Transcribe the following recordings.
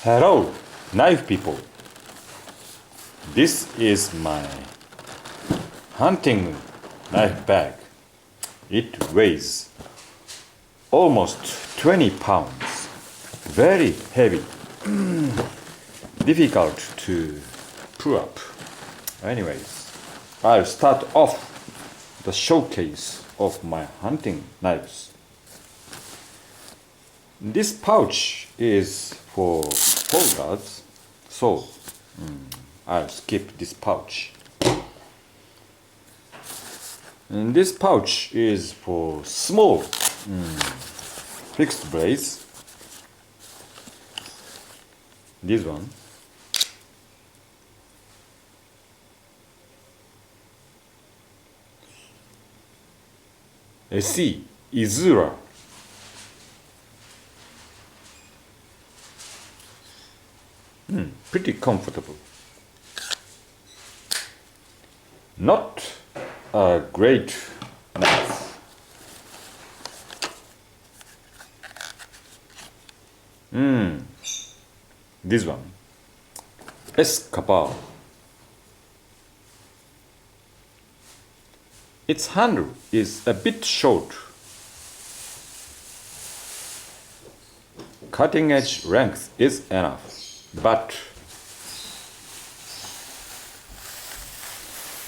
Hello, knife people. This is my hunting knife bag. It weighs almost 20 pounds. Very heavy. Difficult to pull up. Anyways, I'll start off the showcase of my hunting knives. This pouch is for folders, so I'll skip this pouch. And this pouch is for small fixed blades. This one. SE Izura. Pretty comfortable. Not a great knife. This one. Escapade. Its handle is a bit short. Cutting edge length is enough, but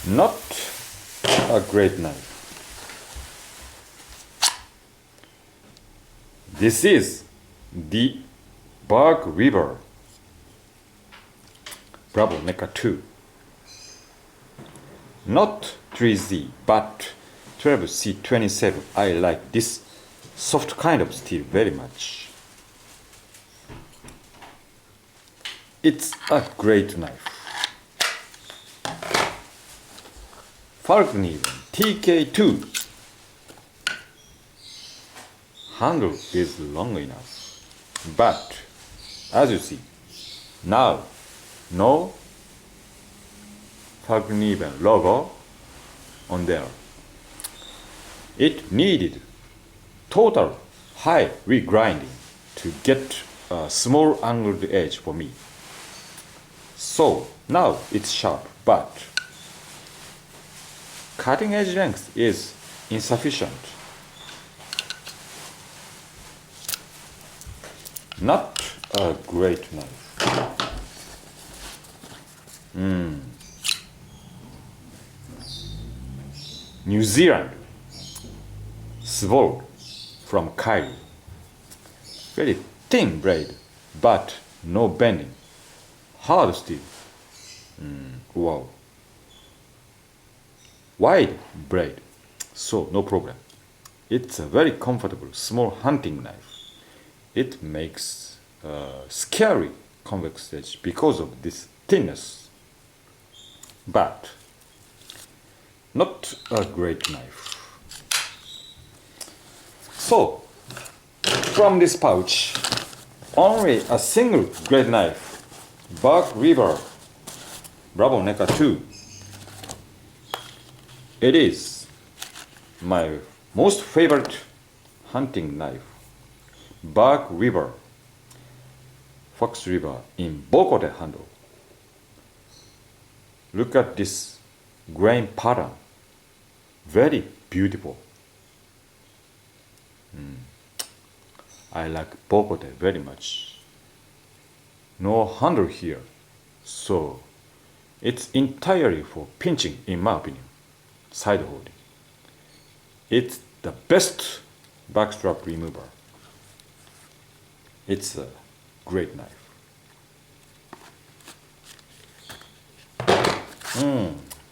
not a great knife. This is the Bark River Bravo NECA 2. Not 3Z, but 12C27. I like this soft kind of steel very much. It's a great knife. Falcon TK2. Handle is long enough, but as you see, now no Falcon logo on there. It needed total high regrinding to get a small angled edge for me. So now it's sharp, but cutting edge length is insufficient. Not a great knife. New Zealand Sword from Kylie. Very thin blade, but no bending. Hard steel. Wow. Wide blade, so no problem. It's a very comfortable small hunting knife. It makes scary convex edge because of this thinness, but not a great knife. So, from this pouch, only a single great knife, Bark River Bravo NECA 2. It is my most favorite hunting knife, Bark River, Fox River in Bokote handle. Look at this grain pattern, very beautiful. I like Bokote very much. No handle here, so it's entirely for pinching in my opinion. Side holding. It's the best backstrap remover. It's a great knife.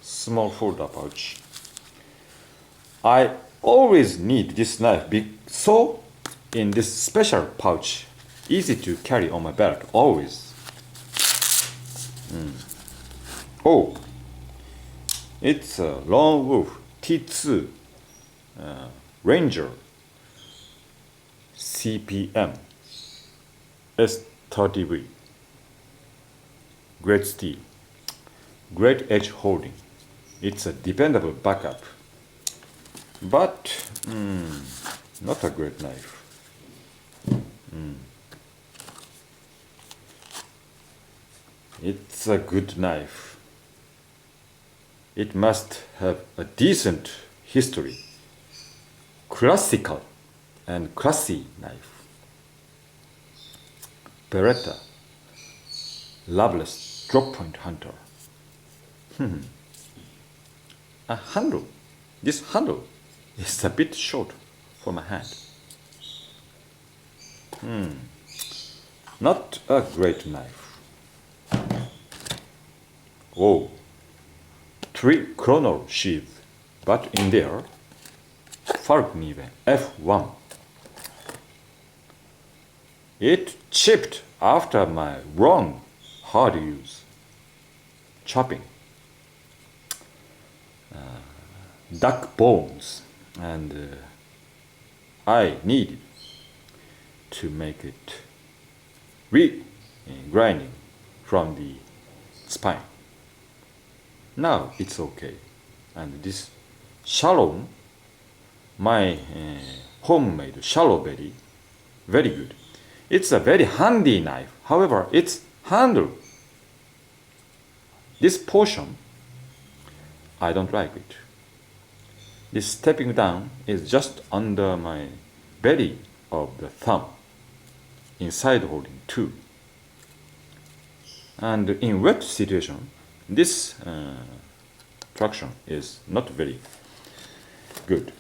Small folder pouch. I always need this knife, so in this special pouch, easy to carry on my belt always. Oh, it's a Lone Wolf T2 Ranger CPM S30V. Great steel, great edge holding. It's a dependable backup, but not a great knife. It's a good knife. It must have a decent history. Classical and classy knife. Beretta, Loveless drop point hunter. A handle. This handle is a bit short for my hand. Not a great knife. Oh, 3 chronal sheath, but in there, Falkniven F1. It chipped after my wrong hard use. Chopping. Duck bones, and I needed to make it grinding from the spine. Now it's okay. And this shallow, my homemade shallow belly, very good. It's a very handy knife. However, its handle, this portion, I don't like it. This stepping down is just under my belly of the thumb, inside holding 2. And in wet situation, this traction is not very good.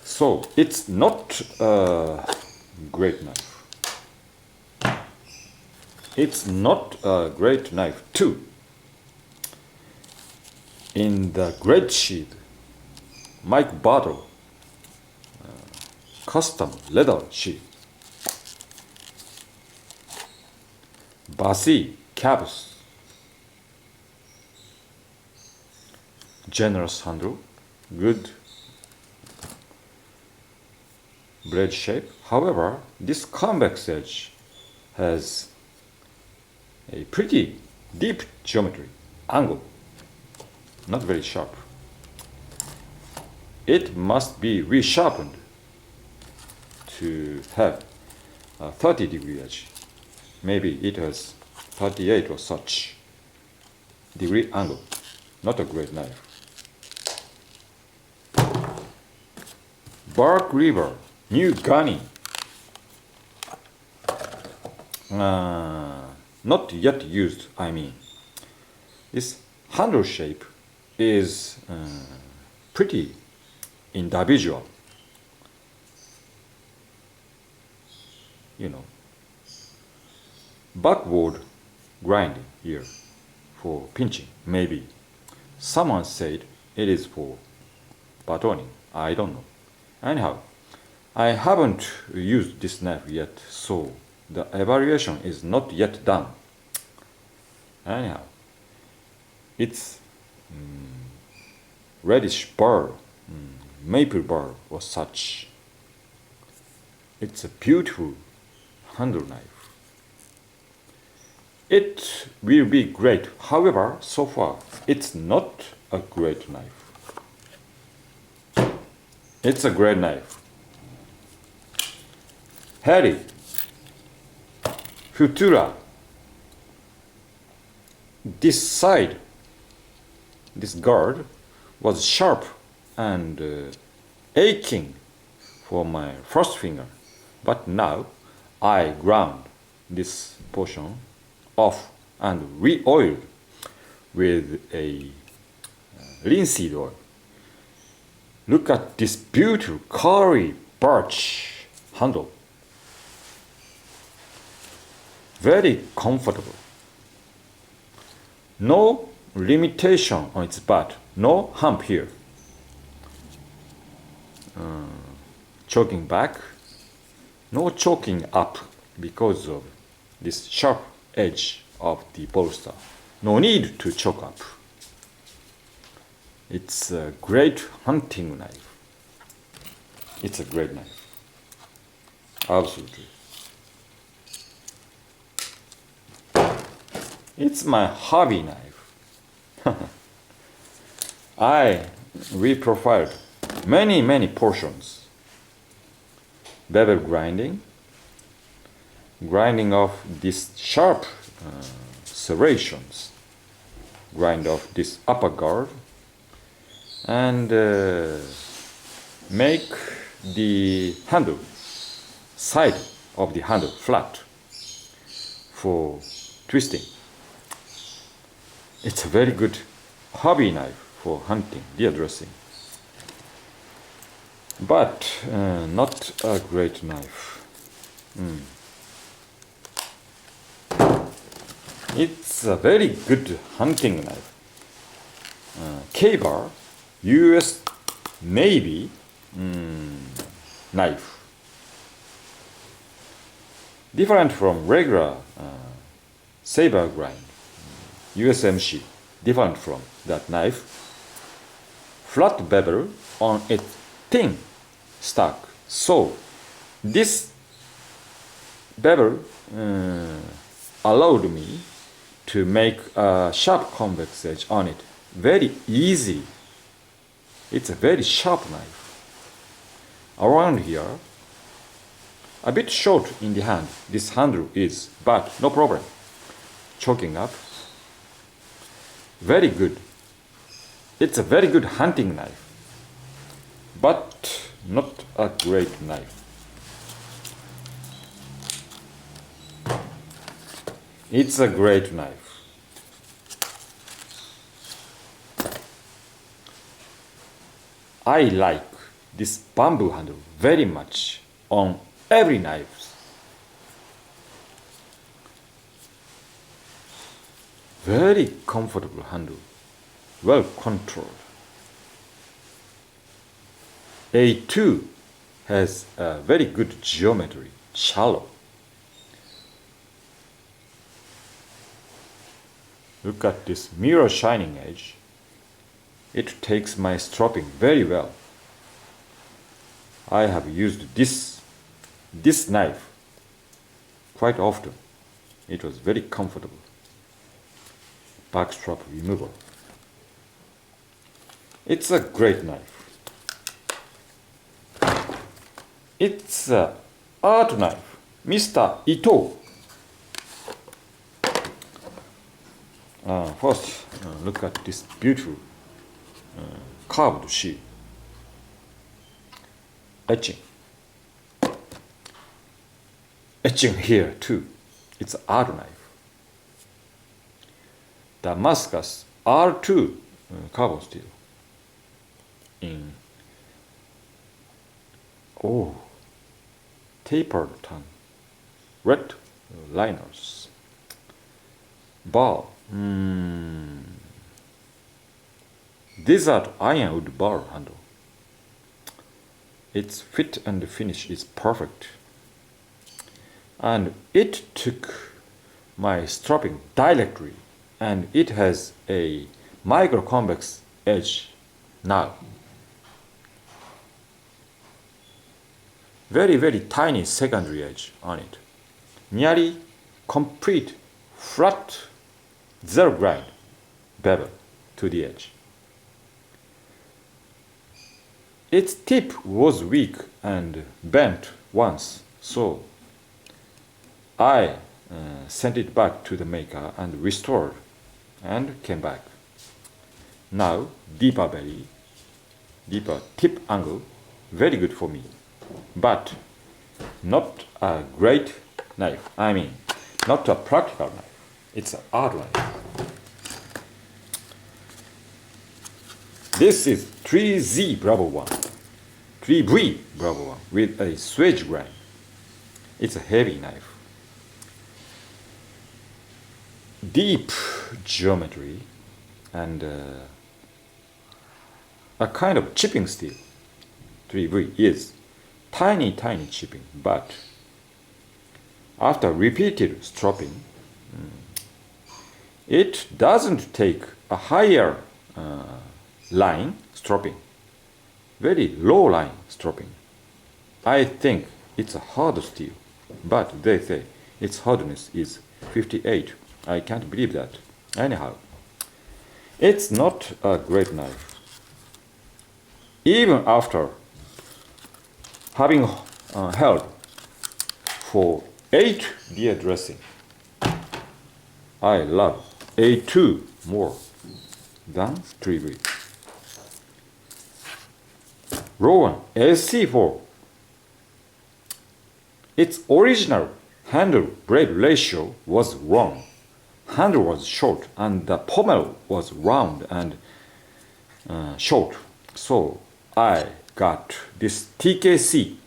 So it's not a great knife. It's not a great knife too. In the great sheath, Mike Bartle custom leather sheath. Bassi cabs. Generous handle, good blade shape. However, this convex edge has a pretty deep geometry, angle, not very sharp. It must be resharpened to have a 30-degree edge. Maybe it has 38 or such degree angle. Not a great knife. Bark River, New Gunny. Not yet used, I mean. This handle shape is pretty individual. You know, backward grinding here for pinching, maybe. Someone said it is for batoning. I don't know. Anyhow, I haven't used this knife yet, so the evaluation is not yet done. Anyhow, it's reddish burr, maple burr or such. It's a beautiful handle knife. It will be great. However, so far, it's not a great knife. It's a great knife. Harry, Futura. This side, this guard, was sharp and aching for my first finger. But now I ground this portion off and re-oiled with a linseed oil. Look at this beautiful curly birch handle. Very comfortable. No limitation on its butt. No hump here. Choking back. No choking up because of this sharp edge of the bolster. No need to choke up. It's a great hunting knife. It's a great knife. Absolutely. It's my hobby knife. I reprofiled many portions. Bevel grinding, grinding of this sharp serrations. Grind off this upper guard and make the handle, side of the handle flat for twisting. It's a very good hobby knife for hunting, deer dressing, but not a great knife. It's a very good hunting knife. K-Bar, US Navy knife. Different from regular saber grind, USMC, different from that knife. Flat bevel on its thin stock. So this bevel allowed me to make a sharp convex edge on it very easy. It's a very sharp knife. Around here, a bit short in the hand, this handle is, but no problem. Choking up. Very good. It's a very good hunting knife, but not a great knife. It's a great knife. I like this bamboo handle very much on every knife. Very comfortable handle, well controlled. A2 has a very good geometry, shallow. Look at this mirror shining edge. It takes my stropping very well. I have used this knife quite often. It was very comfortable. Backstrap removal. It's a great knife. It's an art knife, Mr. Ito. First, look at this beautiful carved sheet. Etching. Etching here too. It's an art knife. Damascus R2 carbon steel. In tapered tongue. Red liners. Bar. Desert ironwood bar handle. Its fit and finish is perfect. And it took my stropping directly, and it has a micro convex edge now. Very, very tiny secondary edge on it. Nearly complete flat zero grind bevel to the edge. Its tip was weak and bent once, so I sent it back to the maker and restored and came back. Now deeper belly, deeper tip angle, very good for me, but not a great knife. I mean, not a practical knife. It's an art knife. This is 3Z Bravo 1, 3V Bravo 1 with a swedge grind. It's a heavy knife. Deep geometry and a kind of chipping steel. 3V is tiny chipping, but after repeated stropping, it doesn't take a higher line stropping, very low line stropping. I think it's a hard steel, but they say its hardness is 58. I can't believe that. Anyhow, it's not a great knife. Even after having held for 8 deer dressing, I love A2 more than 3V. Rowan SC4. Its original handle blade ratio was wrong. Handle was short and the pommel was round and short. So I got this TKC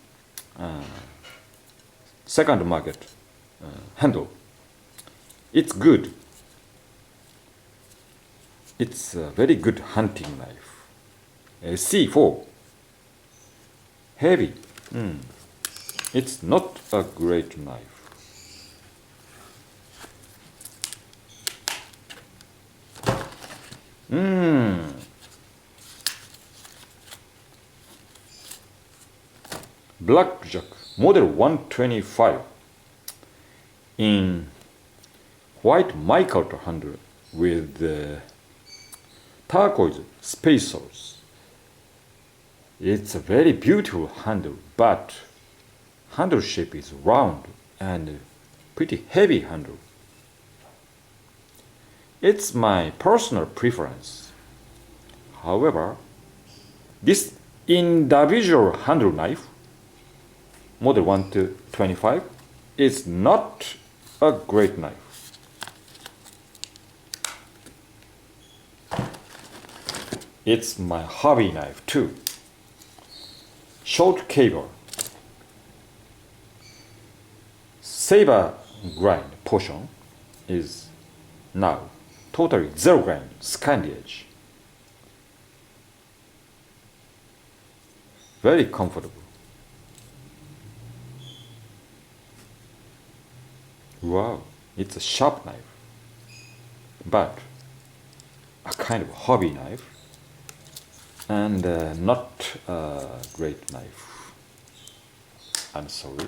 second market handle. It's good. It's a very good hunting knife. C4. Heavy. It's not a great knife. Blackjack model 125 in white mica handle with turquoise spacers. It's a very beautiful handle, but handle shape is round and pretty heavy handle. It's my personal preference. However, this individual handle knife, model 125, is not a great knife. It's my hobby knife too. Short cable. Saber grind portion is now totally zero grind Scandi edge. Very comfortable. Wow, it's a sharp knife, but a kind of hobby knife and not a great knife. I'm sorry.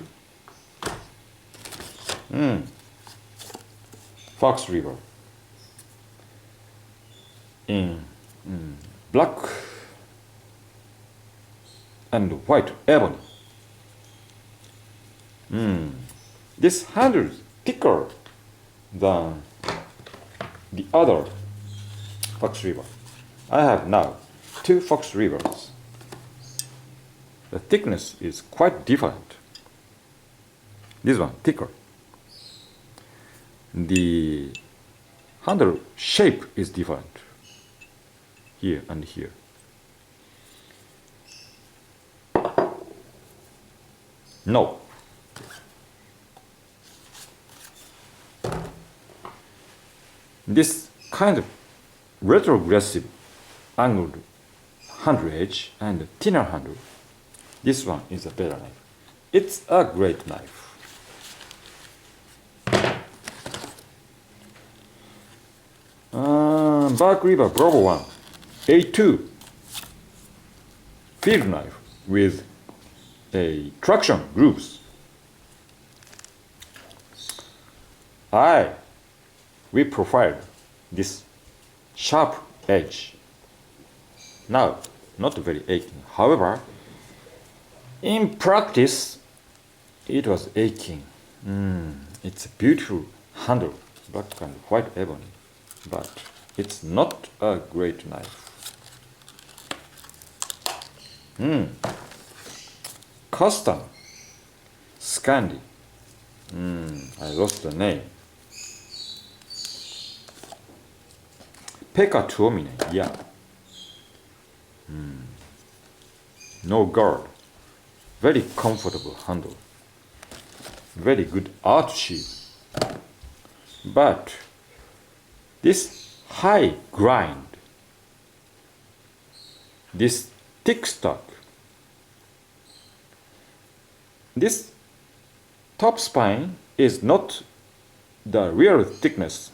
Fox River in black and white ebony. This handle is thicker than the other Fox River. I have now two Fox Rivers. The thickness is quite different. This one thicker. The handle shape is different here and here. No. This kind of retrogressive angled handle edge and thinner handle, this one is a better knife. It's a great knife. Bark River Bravo 1 A2 field knife with a traction grooves. We profiled this sharp edge. Now, not very aching. However, in practice, it was aching. It's a beautiful handle, black and white ebony, but it's not a great knife. Custom Scandi. I lost the name. Pekka Tuominen, yeah. No guard. Very comfortable handle. Very good art sheath. But this high grind, this thick stock, this top spine is not the real thickness,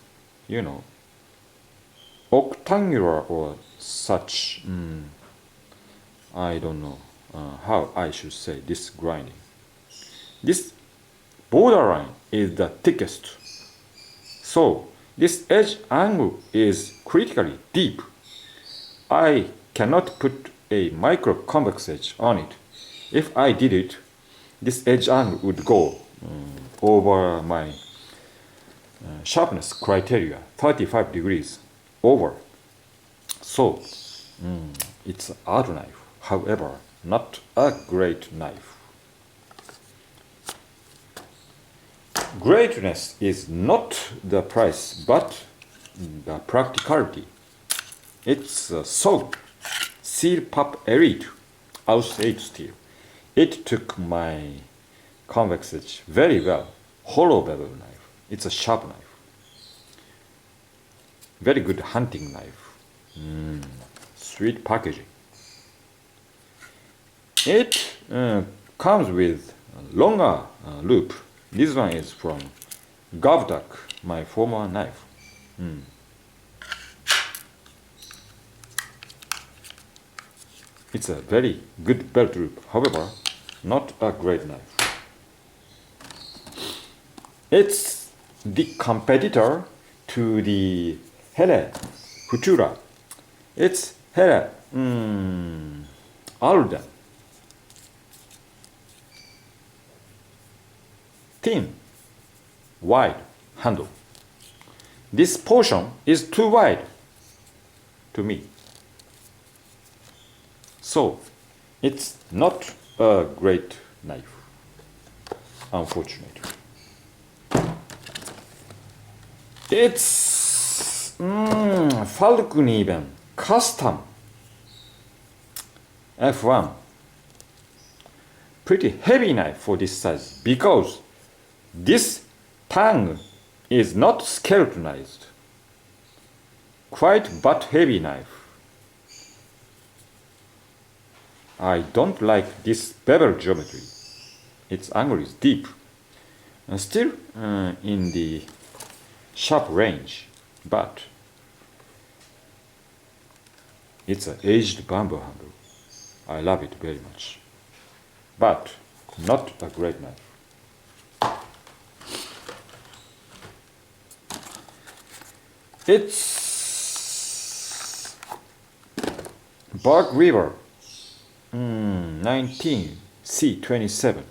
octangular or such. I don't know how I should say this grinding. This borderline is the thickest. So this edge angle is critically deep. I cannot put a micro convex edge on it. If I did it, this edge angle would go over my sharpness criteria 35 degrees over. So it's an art knife, however, not a great knife. Greatness is not the price, but the practicality. It's a SOG Steel Pop Elite Aus 8 steel. It took my convex edge very well. Hollow bevel knife. It's a sharp knife. Very good hunting knife. Sweet packaging. It comes with a longer loop. This one is from Gavdak, my former knife. It's a very good belt loop, however, not a great knife. It's the competitor to the Hele Futura. It's Hele Alden. Thin, wide handle. This portion is too wide to me. So, it's not a great knife, unfortunately. It's Falkniven Custom F1. Pretty heavy knife for this size because this tang is not skeletonized. Quite butt heavy knife. I don't like this bevel geometry. Its angle is deep. Still in the sharp range, but it's an aged bamboo handle. I love it very much, but not a great knife. It's Bark River 19C27,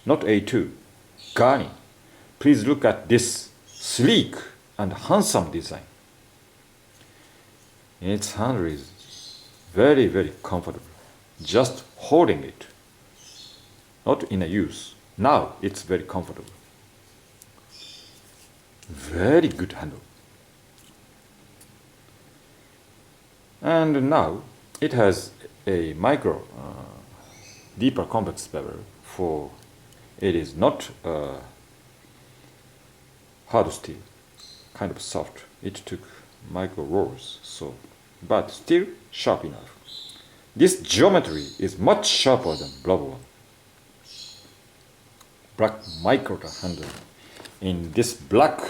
not A2. Garni. Please look at this sleek and handsome design. Its handle is very, very comfortable. Just holding it, not in a use. Now it's very comfortable. Very good handle. And now it has a micro, deeper convex bevel for it is not hard steel, kind of soft. It took micro rolls, so but still sharp enough. This geometry is much sharper than Bravo one. Black micro handle in this black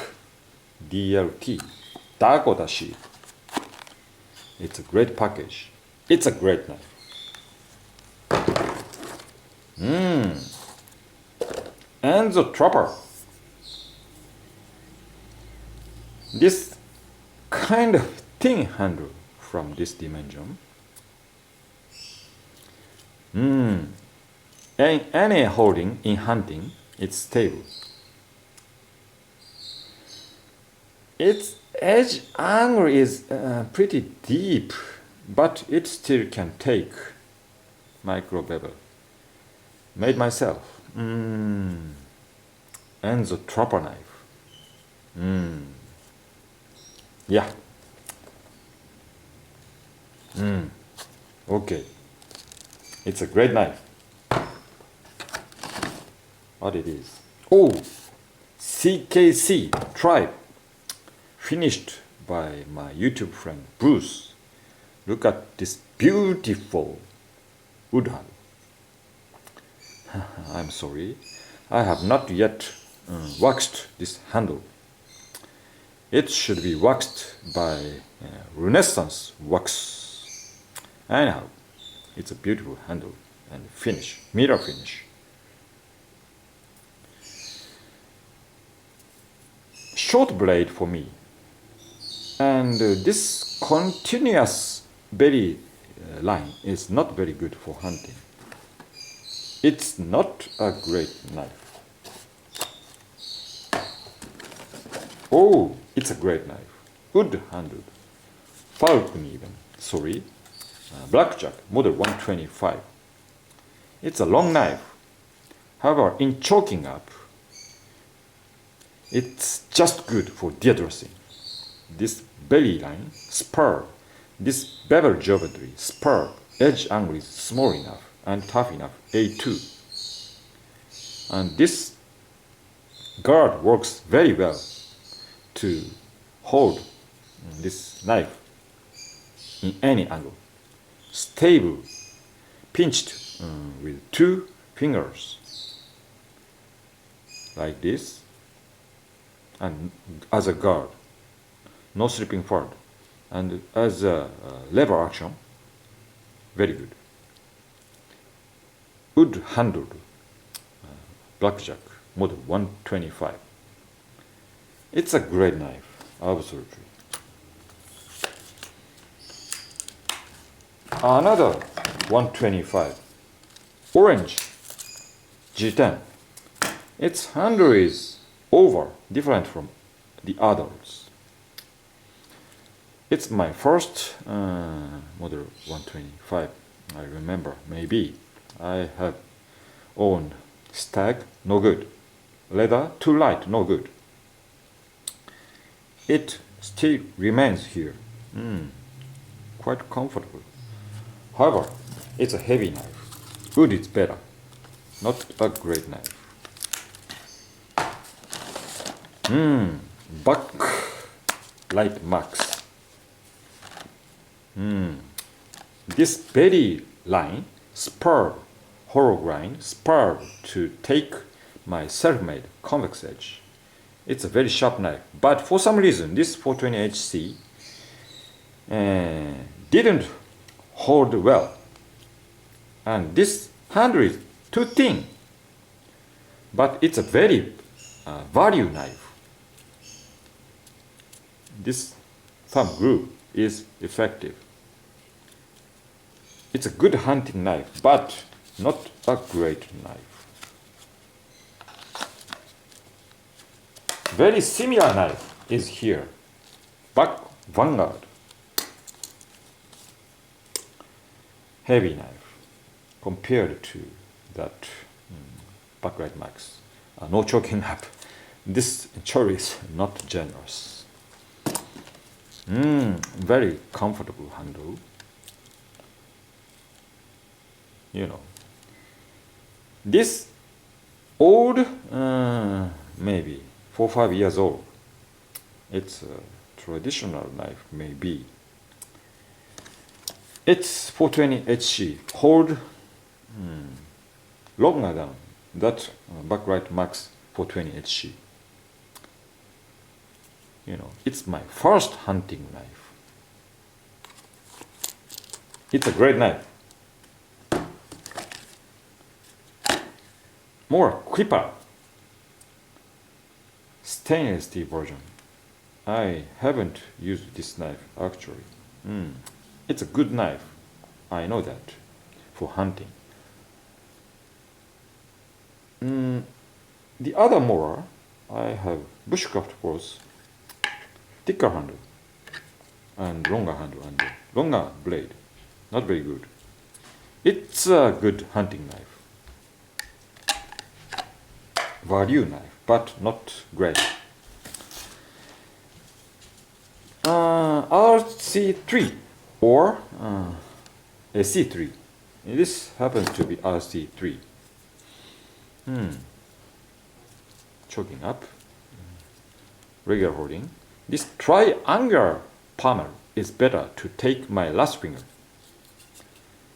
DLT Dakota sheet. It's a great package. It's a great knife. And the trapper. This kind of thin handle from this dimension. Any holding in hunting, it's stable. Its edge angle is pretty deep, but it still can take micro bevel. Made myself. And the trapper knife. Yeah. Okay. It's a great knife. What it is? Oh, CKC Tribe. Finished by my YouTube friend Bruce. Look at this beautiful wood handle. I'm sorry, I have not yet waxed this handle. It should be waxed by Renaissance Wax. Anyhow, it's a beautiful handle and finish, mirror finish. Short blade for me. And this continuous belly line is not very good for hunting. It's not a great knife. Oh, it's a great knife. Wood handled. Falcon even. Sorry. Blackjack, model 125. It's a long knife. However, in choking up, it's just good for de-addressing. This belly line, spur, this bevel geometry, spur, edge angle is small enough and tough enough, A2. And this guard works very well to hold this knife in any angle. Stable, pinched with 2 fingers, like this, and as a guard, no slipping forward, and as a lever action, very good. Wood handled blackjack, model 125. It's a great knife, absolutely. Another 125, orange G10. Its handle is oval, different from the others. It's my first model 125. I remember, maybe I have owned Stag, no good. Leather, too light, no good. It still remains here. Quite comfortable. However, it's a heavy knife. Wood is better. Not a great knife. Backlight Max. This belly line, spur, hollow grind, spur to take my self-made convex edge. It's a very sharp knife, but for some reason this 420HC didn't hold well, and this handle is too thin, but it's a very value knife. This thumb groove is effective. It's a good hunting knife, but not a great knife. Very similar knife is here. Vanguard. Heavy knife compared to that Backlight Max. No choking up. This choice is not generous. Very comfortable handle. You know. This old, maybe 4 or 5 years old. It's a traditional knife, maybe. It's 420HC, hold longer than that Backlight Max 420HC. You know, it's my first hunting knife. It's a great knife. More Clipper. Stainless steel version. I haven't used this knife actually. It's a good knife. I know that for hunting. The other molar, I have Bushcraft Force thicker handle and longer handle and longer blade. Not very good. It's a good hunting knife. Value knife, but not great. RC3 or SC3. This happens to be RC3. Choking up. Regular holding. This triangular pommel is better to take my last finger.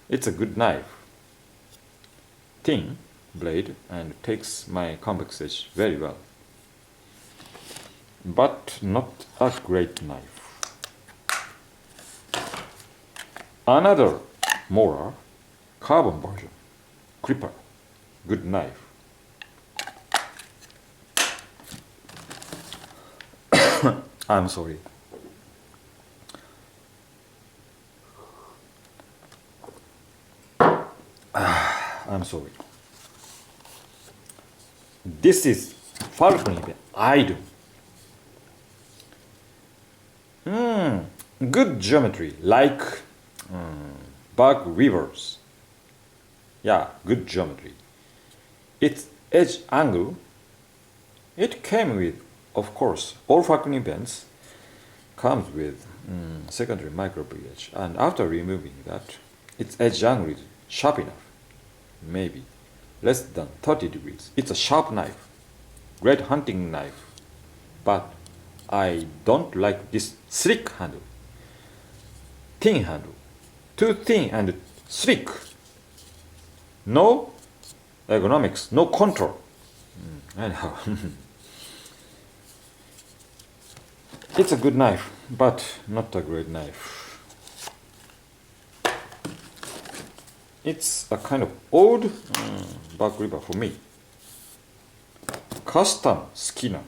It's a good knife. Thin blade and takes my convex edge very well. But not a great knife. Another molar, carbon version, Clipper, good knife. I'm sorry. I'm sorry. This is Falcon Idol. Good geometry, like bug weavers. Yeah, good geometry. Its edge angle, it came with, of course, all Falcon events comes with secondary micro edge, and after removing that, its edge angle is sharp enough, maybe less than 30 degrees. It's a sharp knife, great hunting knife, but I don't like this slick handle, thin handle, too thin and slick. No ergonomics, no control. Anyhow, it's a good knife, but not a great knife. It's a kind of old back gripper for me. Custom Skinner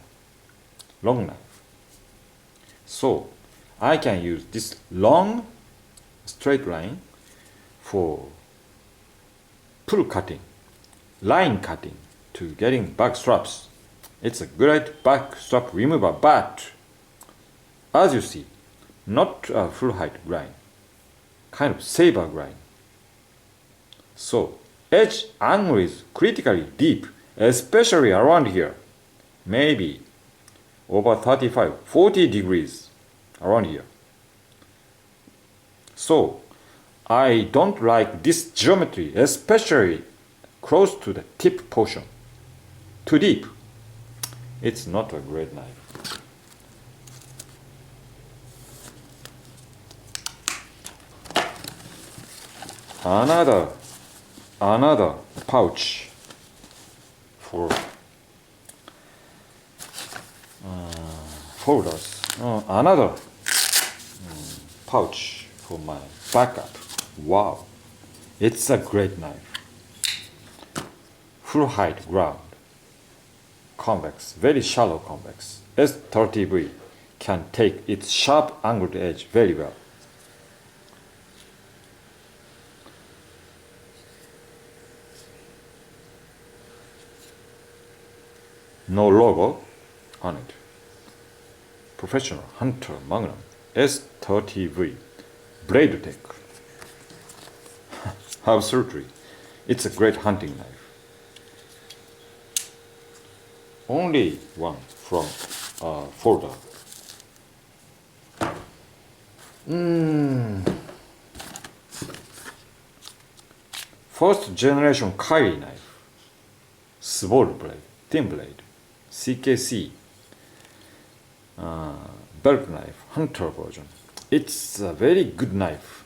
long knife. So I can use this long straight line for pull cutting, line cutting to getting back straps. It's a great back strap remover, but as you see, not a full height grind, kind of saber grind. So edge angle is critically deep, especially around here, maybe over 35, 40 degrees around here. So I don't like this geometry, especially close to the tip portion. Too deep. It's not a great knife. Another pouch for folders. Another pouch for my backup. Wow, it's a great knife. Full height ground, convex, very shallow convex. S30V can take its sharp angled edge very well. No logo on it. Professional Hunter Magnum S30V Blade Tech. Absolutely, it's a great hunting knife. Only one from folder. First generation Kyrie knife. Small blade, thin blade. CKC belt knife, hunter version. It's a very good knife.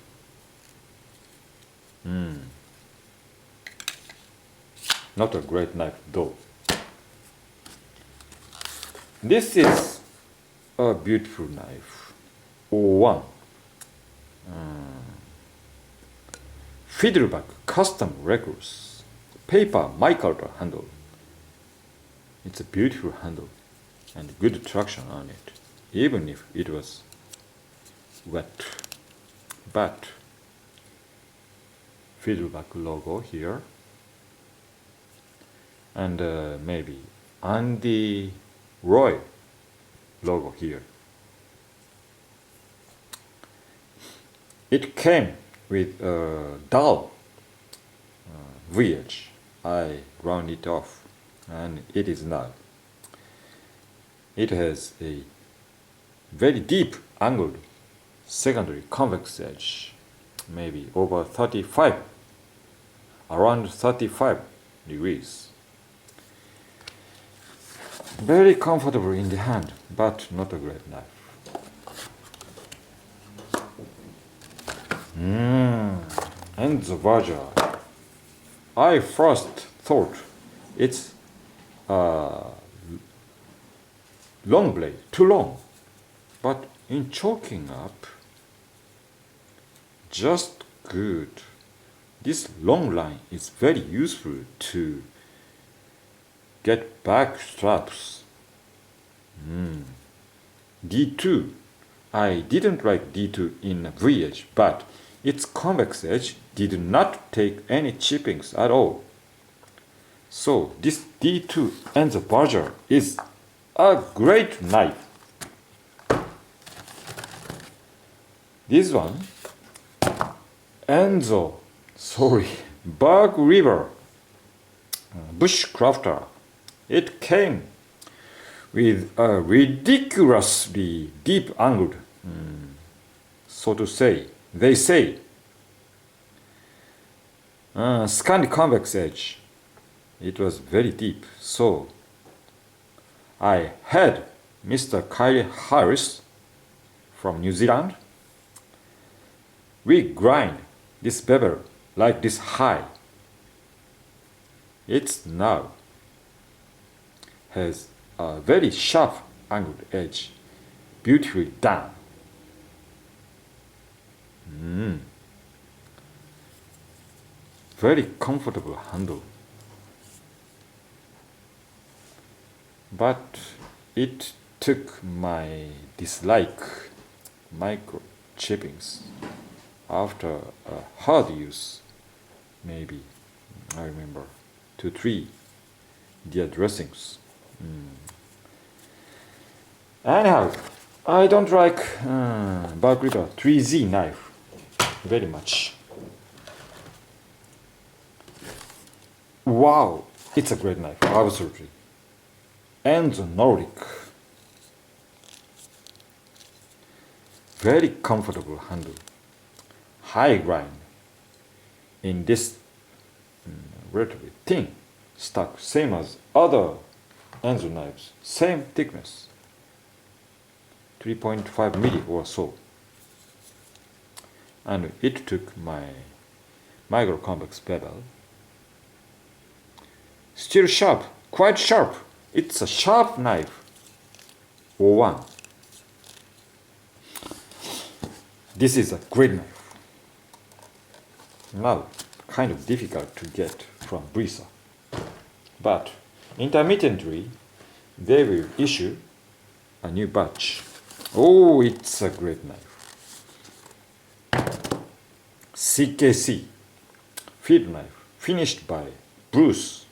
Not a great knife though. This is a beautiful knife. O1 Fiddleback Custom Recluse paper micarta handle. It's a beautiful handle and good traction on it, even if it was wet. But Fiddleback logo here, and maybe Andy Roy logo here. It came with a dull V-edge. I ground it off, and it is now. It has a very deep angled secondary convex edge, maybe over 35, around 35 degrees. Very comfortable in the hand, but not a great knife. And the Vajra. I first thought it's long blade, too long, but in choking up, just good. This long line is very useful to get back straps. D2. I didn't like D2 in V-edge, but its convex edge did not take any chippings at all. So this D2 and the Badger is a great knife. This one, Enzo, sorry, Berg River Bushcrafter. It came with a ridiculously deep angled, so to say, they say, scant convex edge. It was very deep, so I had Mr. Kyle Harris from New Zealand. We grind this bevel like this high. It's now has a very sharp angled edge, beautifully done. Very comfortable handle. But it took my dislike micro chippings after a hard use, maybe, I remember, 2-3 deer dressings. Anyhow, I don't like Berg River 3Z knife very much. Wow, it's a great knife, absolutely. And Nordic. Very comfortable handle. High grind in this relatively thin stock, same as other Enzo knives, same thickness, 3.5 milli or so. And it took my micro convex bevel. Still sharp, quite sharp. It's a sharp knife. O1. This is a great knife. Now, kind of difficult to get from Brisa. But intermittently, they will issue a new batch. Oh, it's a great knife. CKC field knife, finished by Bruce.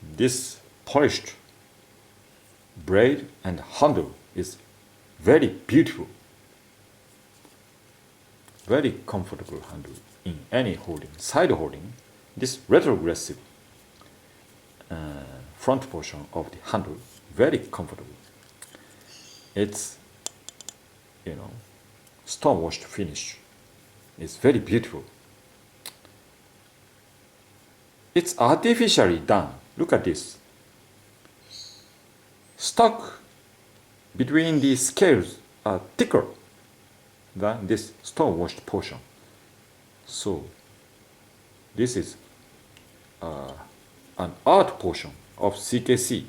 This polished blade and handle is very beautiful. Very comfortable handle in any holding. Side holding, this retrogressive front portion of the handle, very comfortable. It's, stone washed finish. It's very beautiful. It's artificially done. Look at this. Stock between the scales are thicker than this stone washed portion. So this is an art portion of CKC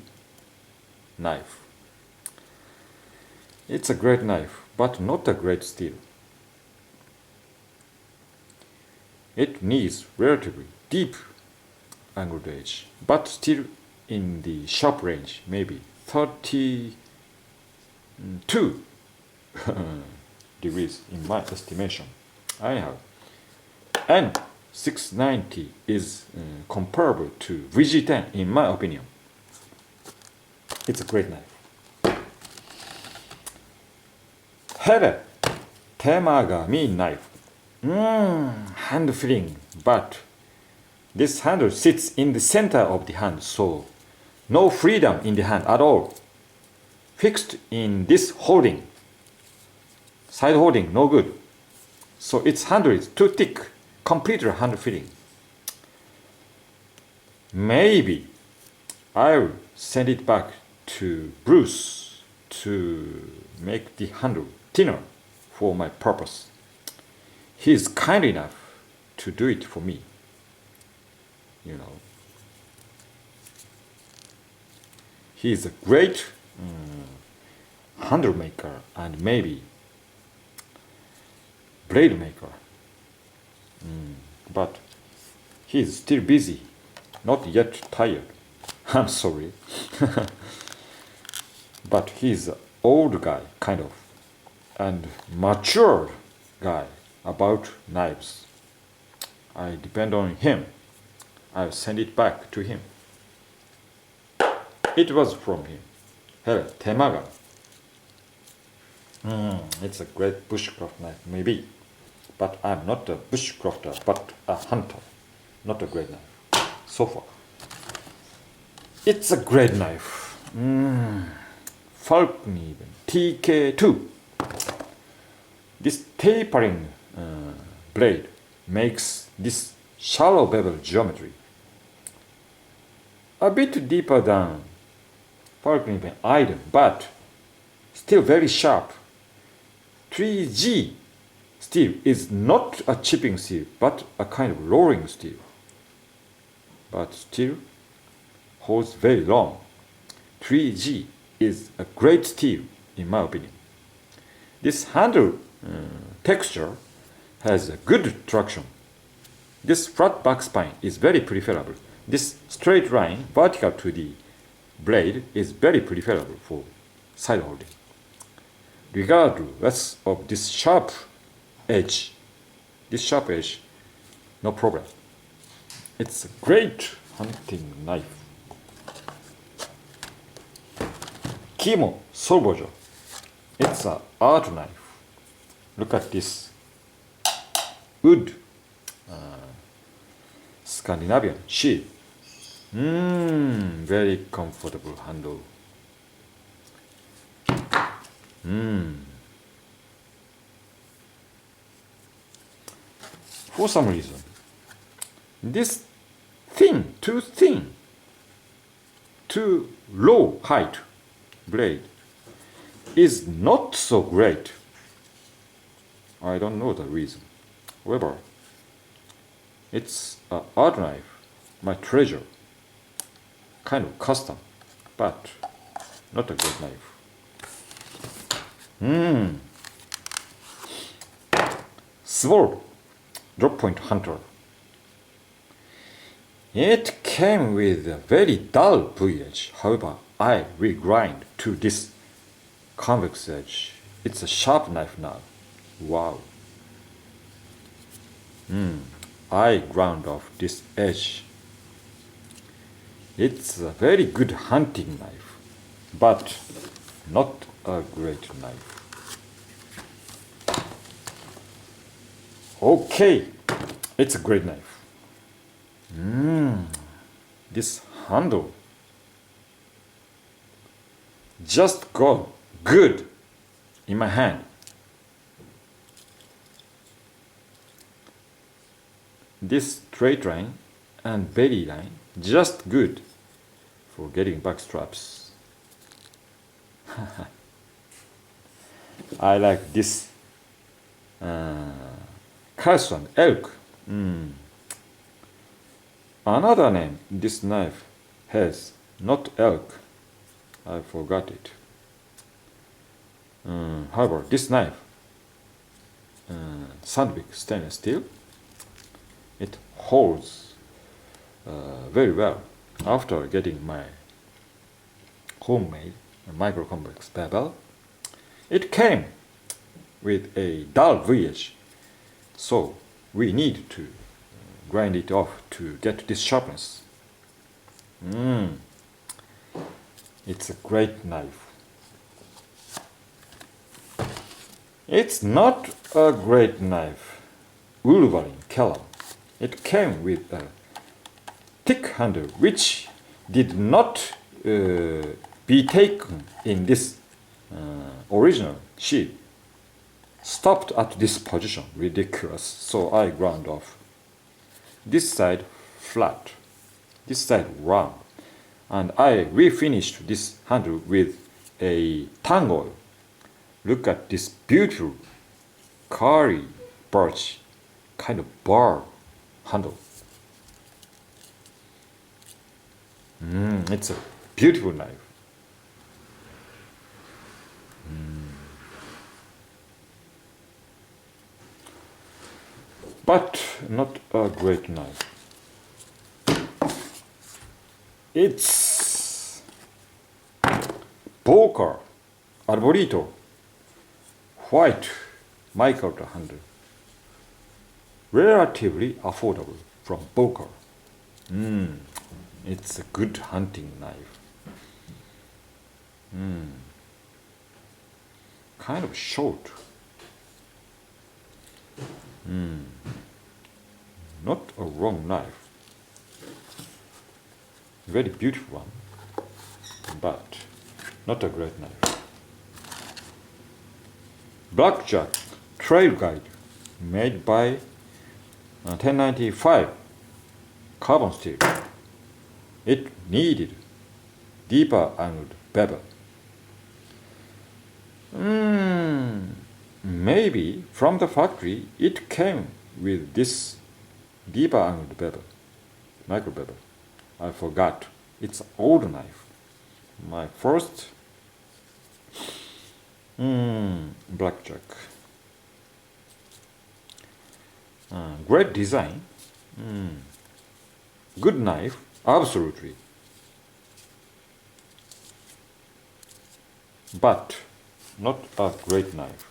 knife. It's a great knife, but not a great steel. It needs relatively deep angled edge, but still in the sharp range, maybe 32 degrees in my estimation. Anyhow, and 690 is comparable to VG10 in my opinion. It's a great knife. Here, Temagami knife. Hand feeling, but this handle sits in the center of the hand, so no freedom in the hand at all. Fixed in this holding. Side holding, no good. So its handle is too thick, completer hand feeling. Maybe I'll send it back to Bruce to make the handle thinner for my purpose. He is kind enough to do it for me. He is a great handle maker and maybe blade maker. But he is still busy, not yet tired. I'm sorry. But he's an old guy, kind of, and mature guy about knives. I depend on him. I'll send it back to him. It was from him. Here, Temaga. It's a great bushcraft knife, maybe. But I'm not a bushcrafter, but a hunter. Not a great knife. So far. It's a great knife. Falkniven TK2. This tapering blade makes this shallow bevel geometry a bit deeper than Falkniven Iden, but still very sharp. 3G steel is not a chipping steel, but a kind of rolling steel. But still holds very long. 3G is a great steel, in my opinion. This handle texture has a good traction. This flat back spine is very preferable. This straight line vertical to the blade is very preferable for side holding. Regardless of this sharp edge, no problem. It's a great hunting knife. Kimo Sorbojo. It's an art knife. Look at this wood Scandinavian sheath. Very comfortable handle. For some reason, this too thin, too low height blade is not so great. I don't know the reason. However, it's an art knife, my treasure. Kind of custom, but not a good knife. Sword, drop point hunter. It came with a very dull V-edge. However, I regrind to this convex edge. It's a sharp knife now. Wow. I ground off this edge. It's a very good hunting knife, but not a great knife. Okay, it's a great knife. This handle just got good in my hand. This straight line and belly line just good for getting back straps. I like this Carlson elk. Another name this knife has, not elk. I forgot it. However, this knife, Sandvik stainless steel, it holds very well. After getting my homemade micro-convex bevel, it came with a dull V-edge, so we need to grind it off to get this sharpness. It's a great knife. It's not a great knife. Wolverine Kellam. It came with a thick handle which did not be taken in this original sheet. Stopped at this position, ridiculous, so I ground off. This side flat, this side round, and I refinished this handle with a tang oil. Look at this beautiful curly birch kind of bar handle. It's a beautiful knife. But not a great knife. It's Boker Arborito white mica handle. Relatively affordable from Boker. It's a good hunting knife. kind of short. Not a wrong knife. Very beautiful one, but not a great knife. Blackjack Trail Guide, made by 1095 carbon steel. It needed deeper angled bevel. Maybe from the factory it came with this deeper angled bevel, micro bevel. I forgot. It's old knife. My first blackjack. Great design. Good knife, absolutely. But not a great knife.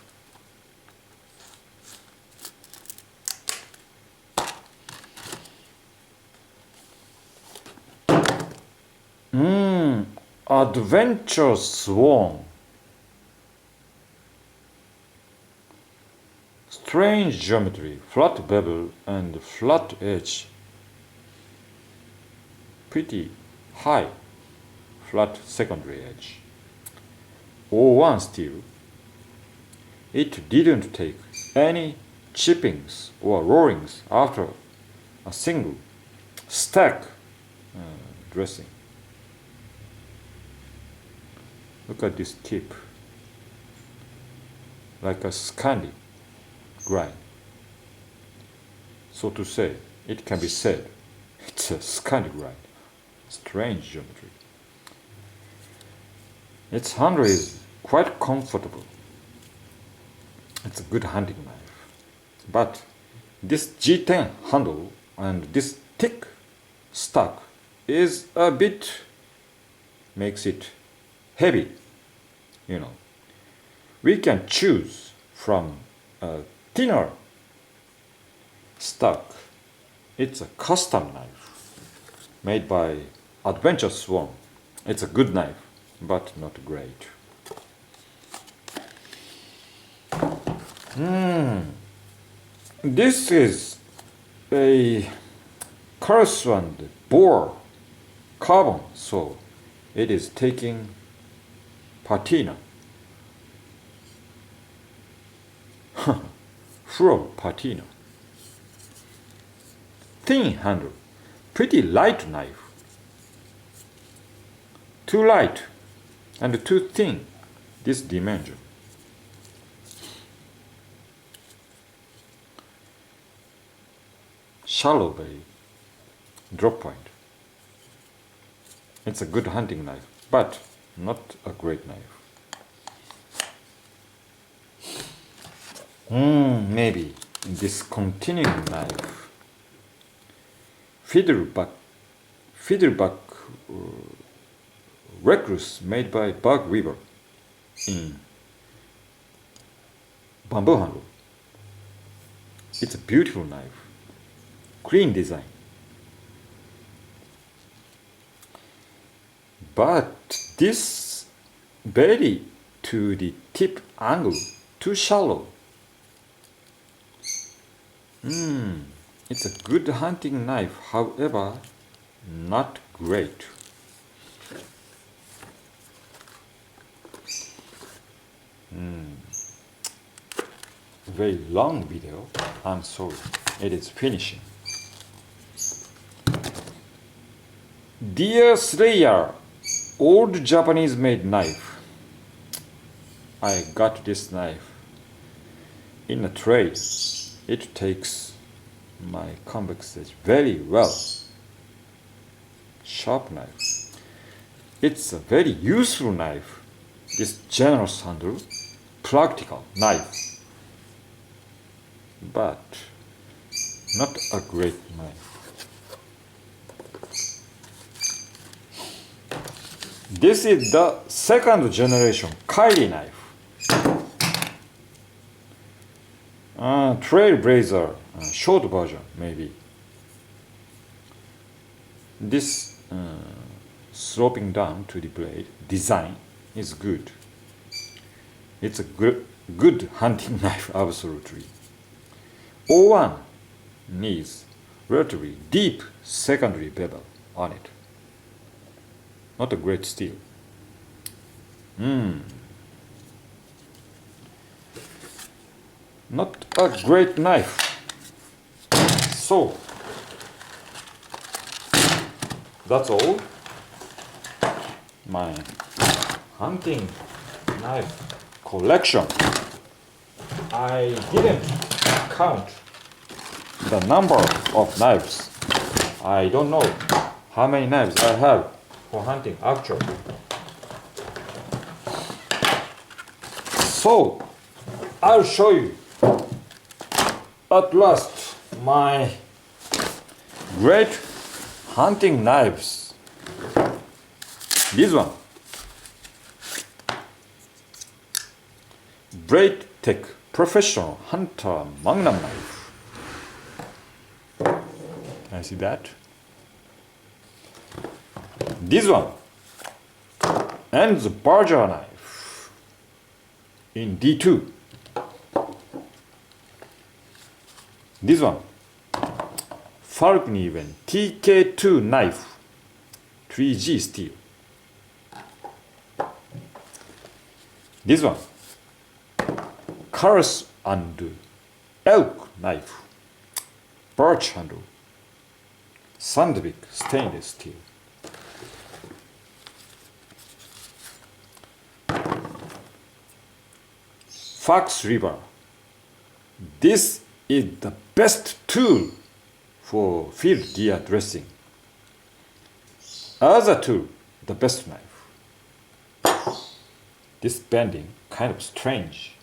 Adventure Swan. Strange geometry, flat bevel and flat edge. Pretty high flat secondary edge. 01 steel. It didn't take any chippings or roarings after a single stack dressing. Look at this tip, like a Scandi grind. So to say, it can be said, it's a Scandi grind. Strange geometry. Its handle is quite comfortable. It's a good hunting knife. But this G10 handle and this thick stock is a bit, makes it heavy, you know. We can choose from a thinner stock. It's a custom knife made by Adventure Swan. It's a good knife, but not great. This is a Kurswand bore carbon, so it is taking patina. From patina. Thin handle, pretty light knife. Too light and too thin, this dimension. Shallow belly, drop point. It's a good hunting knife, but not a great knife. Maybe discontinuing knife. Fiddleback Recluse, made by Bug Weaver in bamboo handle. It's a beautiful knife, clean design. But this belly to the tip angle too shallow. It's a good hunting knife, however, not great. Very long video. I'm sorry. It is finishing. Deer Slayer, old Japanese made knife. I got this knife in a trade. It takes my convex edge very well. Sharp knife. It's a very useful knife. This generous handle, practical knife. But not a great knife. This is the second generation Kylie knife. Trailblazer, short version maybe. This sloping down to the blade design is good. It's a good hunting knife, absolutely. O1 needs relatively deep secondary bevel on it. Not a great steel. Not a great knife. So, that's all. My hunting knife collection. I didn't count the number of knives. I don't know how many knives I have for hunting actually. So I'll show you at last my great hunting knives. This one, Braid Tech Professional Hunter Magnum knife. Can I see that? This one, and the Barger knife in D2. This one, Falkniven TK2 knife, 3G steel. This one, Karus and Elk knife, birch handle, Sandvik stainless steel. Fox River. This is the best tool for field deer dressing. As a tool, the best knife. This bending kind of strange.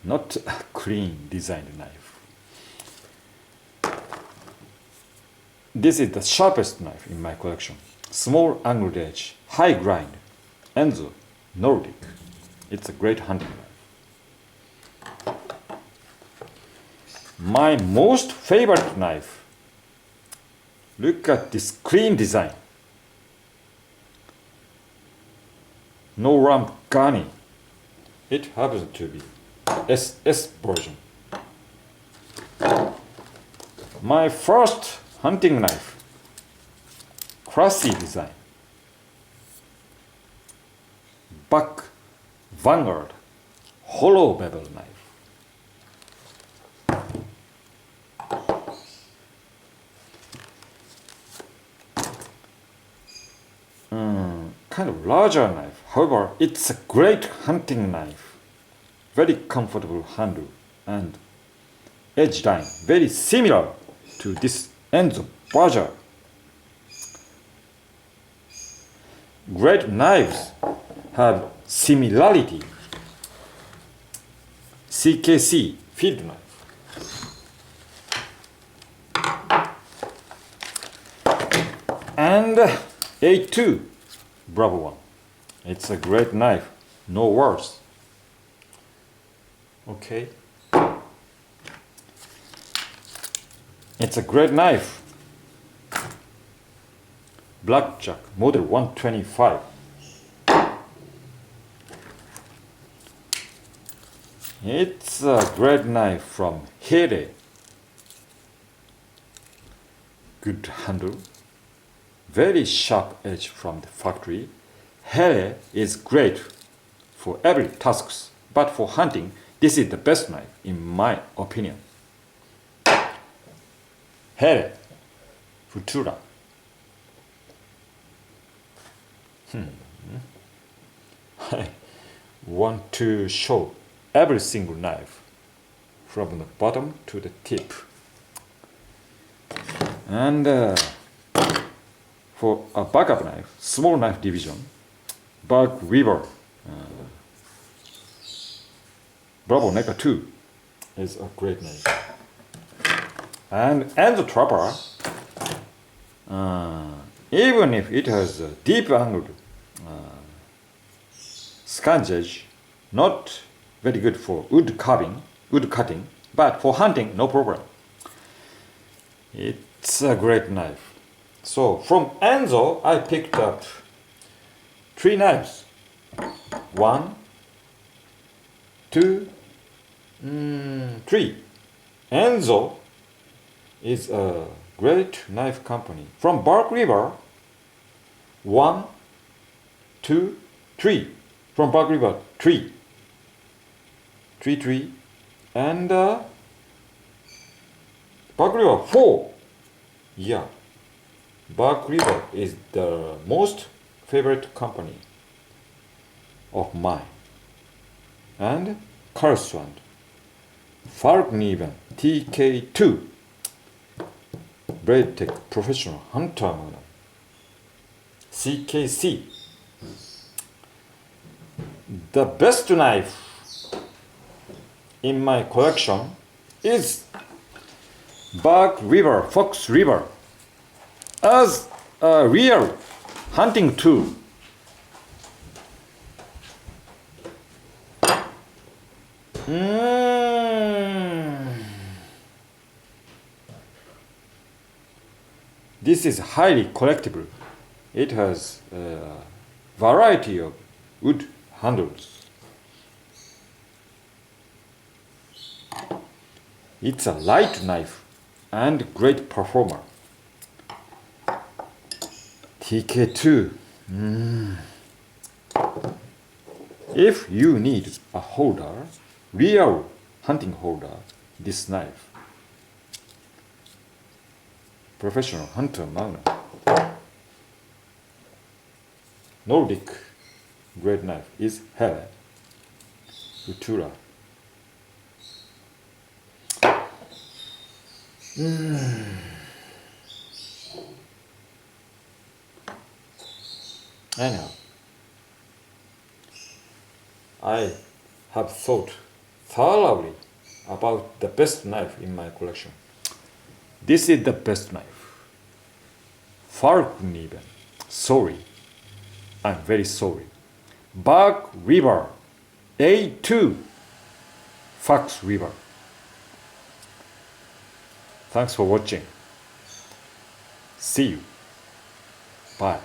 Not a clean designed knife. This is the sharpest knife in my collection. Small angled edge, high grind, Enzo Nordic. It's a great hunting knife. My most favorite knife. Look at this clean design. No ramp Gani. It happens to be SS version. My first hunting knife. Classy design. Buck Vanguard hollow bevel knife. Kind of larger knife. However, it's a great hunting knife. Very comfortable handle and edge line very similar to this Enzo Barger. Great knives have similarity. CKC field knife. And A2 Bravo one. It's a great knife, no worse. Okay. It's a great knife. Blackjack model 125. It's a great knife from Here. Good handle. Very sharp edge from the factory. Here is great for every tasks, but for hunting, this is the best knife in my opinion. Here, Futura. I want to show every single knife from the bottom to the tip. And for a backup knife, small knife division, Bark Weaver Bravo NECA 2 is a great knife. And the Trapper, even if it has a deep angled scanch edge, not very good for wood cutting, but for hunting, no problem. It's a great knife. So from Enzo, I picked up 3 knives. 1, 2, 3. Enzo is a great knife company from Bark River. 1, 2, 3. From Bark River, 3. 3, 3. And Bark River, 4. Yeah. Bark River is the most favorite company of mine. And Karlswand, Falkniven, TK2, Blade Tech Professional Hunter Magnum, CKC. The best knife in my collection is Bark River, Fox River, as a real hunting tool. This is highly collectible. It has a variety of wood handles. It's a light knife and great performer. TK2. If you need a holder, real hunting holder, this knife. Professional Hunter Magnum. Nordic great knife is Helle Utura. Anyhow, I have thought thoroughly about the best knife in my collection. This is the best knife. Falkniven. Sorry. I'm very sorry. Bark River. A2. Fox River. Thanks for watching. See you. Bye.